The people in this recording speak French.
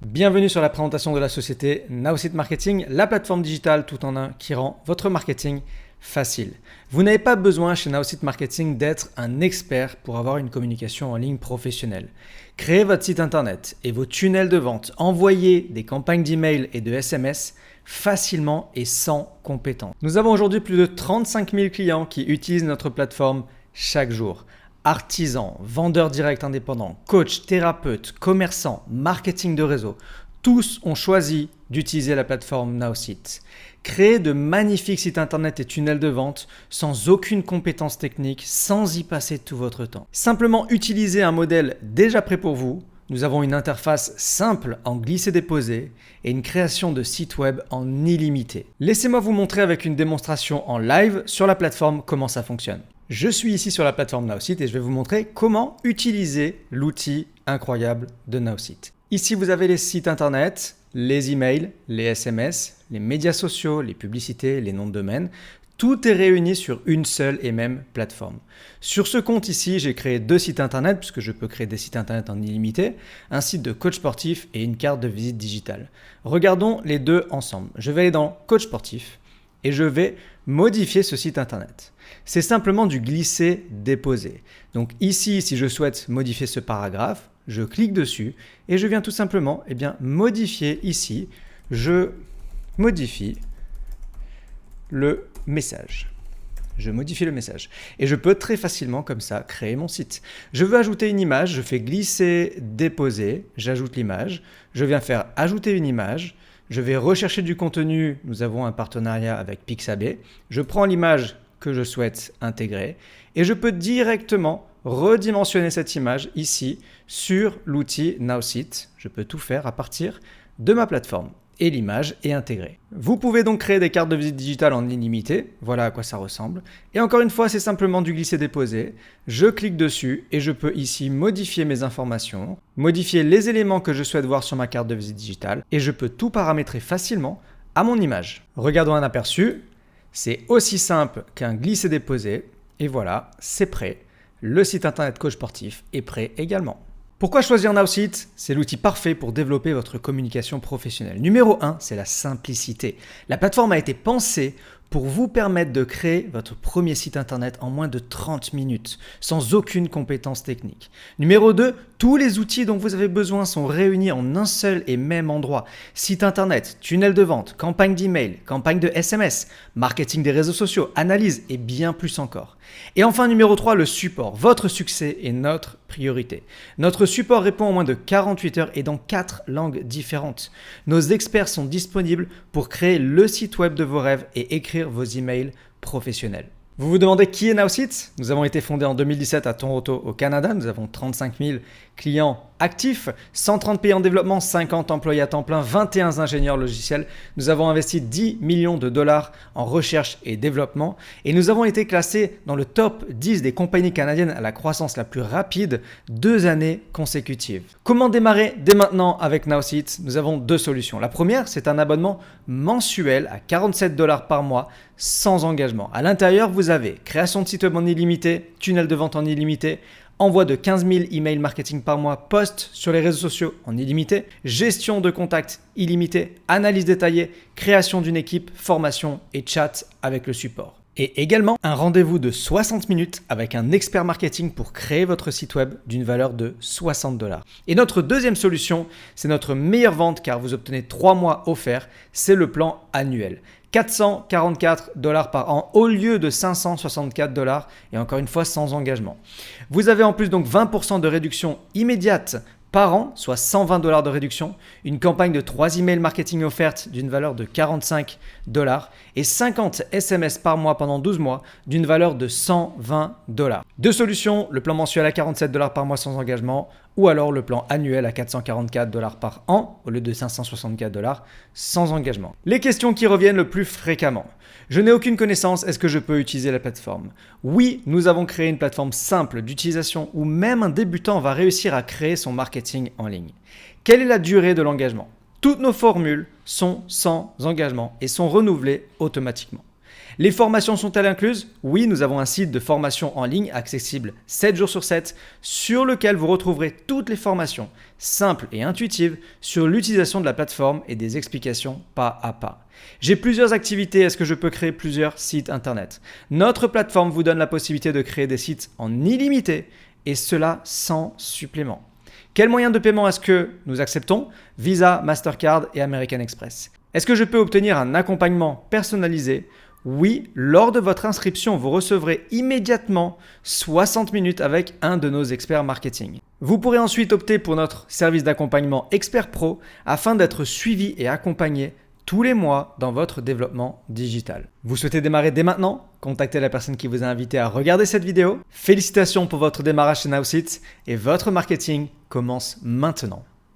Bienvenue sur la présentation de la société Nowsite Marketing, la plateforme digitale tout en un qui rend votre marketing facile. Vous n'avez pas besoin chez Nowsite Marketing d'être un expert pour avoir une communication en ligne professionnelle. Créez votre site internet et vos tunnels de vente, envoyez des campagnes d'email et de SMS facilement et sans compétence. Nous avons aujourd'hui plus de 35 000 clients qui utilisent notre plateforme chaque jour. Artisans, vendeurs directs indépendants, coachs, thérapeutes, commerçants, marketing de réseau, tous ont choisi d'utiliser la plateforme Nowsite. Créer de magnifiques sites internet et tunnels de vente sans aucune compétence technique, sans y passer tout votre temps. Simplement utiliser un modèle déjà prêt pour vous. Nous avons une interface simple en glisser-déposer et une création de site web en illimité. Laissez-moi vous montrer avec une démonstration en live sur la plateforme comment ça fonctionne. Je suis ici sur la plateforme Nowsite et je vais vous montrer comment utiliser l'outil incroyable de Nowsite. Ici, vous avez les sites internet, les emails, les SMS, les médias sociaux, les publicités, les noms de domaine. Tout est réuni sur une seule et même plateforme. Sur ce compte ici, j'ai créé 2 sites internet puisque je peux créer des sites internet en illimité, un site de coach sportif et une carte de visite digitale. Regardons les deux ensemble. Je vais aller dans coach sportif et je vais modifier ce site internet. C'est simplement du glisser-déposer. Donc ici, si je souhaite modifier ce paragraphe, je clique dessus et je viens tout simplement modifier ici. Je modifie le message. Je modifie le message. Et je peux très facilement, comme ça, créer mon site. Je veux ajouter une image, je fais glisser-déposer, j'ajoute l'image. Je viens faire ajouter une image. Je vais rechercher du contenu. Nous avons un partenariat avec Pixabay. Je prends l'image que je souhaite intégrer et je peux directement redimensionner cette image ici sur l'outil Nowsite. Je peux tout faire à partir de ma plateforme et l'image est intégrée. Vous pouvez donc créer des cartes de visite digitale en illimité. Voilà à quoi ça ressemble. Et encore une fois, c'est simplement du glisser-déposer. Je clique dessus et je peux ici modifier mes informations, modifier les éléments que je souhaite voir sur ma carte de visite digitale et je peux tout paramétrer facilement à mon image. Regardons un aperçu. C'est aussi simple qu'un glisser-déposer et voilà, c'est prêt. Le site internet coach sportif est prêt également. Pourquoi choisir Nowsite? C'est l'outil parfait pour développer votre communication professionnelle. Numéro 1, c'est la simplicité. La plateforme a été pensée pour vous permettre de créer votre premier site internet en moins de 30 minutes, sans aucune compétence technique. Numéro 2, tous les outils dont vous avez besoin sont réunis en un seul et même endroit. Site internet, tunnel de vente, campagne d'email, campagne de SMS, marketing des réseaux sociaux, analyse et bien plus encore. Et enfin, numéro 3, le support. Votre succès est notre priorité. Notre support répond en moins de 48 heures et dans 4 langues différentes. Nos experts sont disponibles pour créer le site web de vos rêves et écrire vos emails professionnels. Vous vous demandez qui est Nowsite? Nous avons été fondés en 2017 à Toronto au Canada. Nous avons 35 000 clients actifs, 130 pays en développement, 50 employés à temps plein, 21 ingénieurs logiciels. Nous avons investi 10 millions de dollars en recherche et développement et nous avons été classés dans le top 10 des compagnies canadiennes à la croissance la plus rapide 2 années consécutives. Comment démarrer dès maintenant avec Nowsite? Nous avons 2 solutions. La première, c'est un abonnement mensuel à 47 $ par mois sans engagement. À l'intérieur, vous avez création de site web en illimité, tunnel de vente en illimité, envoi de 15 000 emails marketing par mois, post sur les réseaux sociaux en illimité, gestion de contacts illimité, analyse détaillée, création d'une équipe, formation et chat avec le support. Et également un rendez-vous de 60 minutes avec un expert marketing pour créer votre site web d'une valeur de 60 $. Et notre deuxième solution, c'est notre meilleure vente car vous obtenez 3 mois offerts, c'est le plan annuel. 444 $ par an au lieu de 564 $ et encore une fois sans engagement. Vous avez en plus donc 20% de réduction immédiate par an, soit 120 $ de réduction, une campagne de 3 emails marketing offertes d'une valeur de 45 $ et 50 SMS par mois pendant 12 mois d'une valeur de 120 $. Deux solutions, le plan mensuel à 47 $ par mois sans engagement ou alors le plan annuel à 444 $ par an au lieu de 564 $ sans engagement. Les questions qui reviennent le plus fréquemment. Je n'ai aucune connaissance, est-ce que je peux utiliser la plateforme? Oui, nous avons créé une plateforme simple d'utilisation où même un débutant va réussir à créer son marketing en ligne. Quelle est la durée de l'engagement? Toutes nos formules sont sans engagement et sont renouvelées automatiquement. Les formations sont-elles incluses? Oui, nous avons un site de formation en ligne accessible 7 jours sur 7 sur lequel vous retrouverez toutes les formations simples et intuitives sur l'utilisation de la plateforme et des explications pas à pas. J'ai plusieurs activités. Est-ce que je peux créer plusieurs sites internet? Notre plateforme vous donne la possibilité de créer des sites en illimité et cela sans supplément. Quels moyens de paiement est-ce que nous acceptons? Visa, Mastercard et American Express. Est-ce que je peux obtenir un accompagnement personnalisé? Oui, lors de votre inscription, vous recevrez immédiatement 60 minutes avec un de nos experts marketing. Vous pourrez ensuite opter pour notre service d'accompagnement Expert Pro afin d'être suivi et accompagné tous les mois dans votre développement digital. Vous souhaitez démarrer dès maintenant? Contactez la personne qui vous a invité à regarder cette vidéo. Félicitations pour votre démarrage chez Nowsit et votre marketing commence maintenant.